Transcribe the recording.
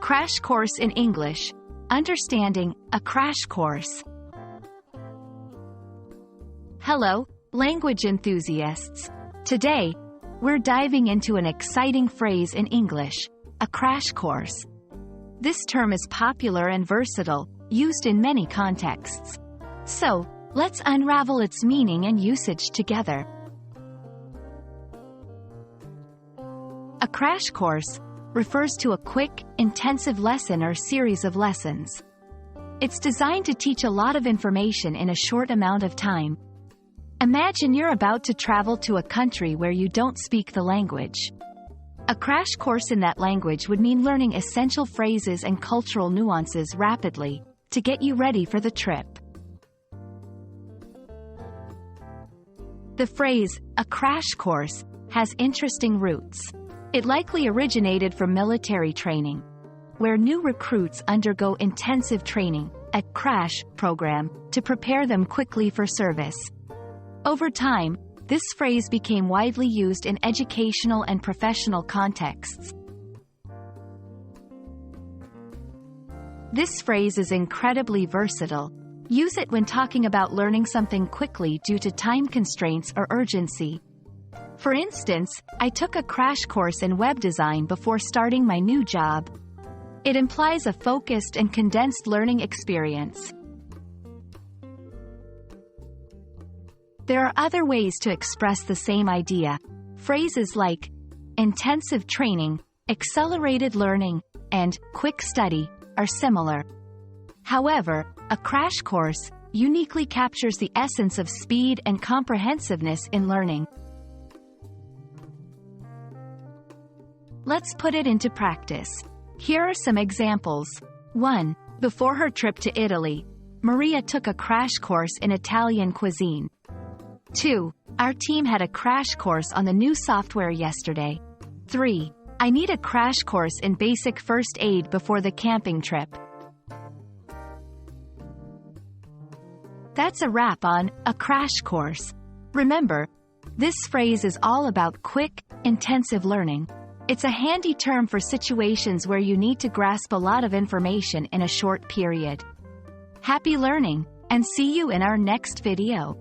Crash course in English. Understanding a crash course. Hello, language enthusiasts. Today, we're diving into an exciting phrase in English, a crash course. This term is popular and versatile, used in many contexts. So, let's unravel its meaning and usage together. A crash course refers to a quick, intensive lesson or series of lessons. It's designed to teach a lot of information in a short amount of time. Imagine you're about to travel to a country where you don't speak the language. A crash course in that language would mean learning essential phrases and cultural nuances rapidly, to get you ready for the trip. The phrase, a crash course, has interesting roots. It likely originated from military training, where new recruits undergo intensive training, a crash program, to prepare them quickly for service. Over time, this phrase became widely used in educational and professional contexts. This phrase is incredibly versatile. Use it when talking about learning something quickly due to time constraints or urgency. For instance, I took a crash course in web design before starting my new job. It implies a focused and condensed learning experience. There are other ways to express the same idea. Phrases like intensive training, accelerated learning, and quick study are similar. However, a crash course uniquely captures the essence of speed and comprehensiveness in learning. Let's put it into practice. Here are some examples. 1. Before her trip to Italy, Maria took a crash course in Italian cuisine. 2. Our team had a crash course on the new software yesterday. 3. I need a crash course in basic first aid before the camping trip. That's a wrap on a crash course. Remember, this phrase is all about quick, intensive learning. It's a handy term for situations where you need to grasp a lot of information in a short period. Happy learning, and see you in our next video.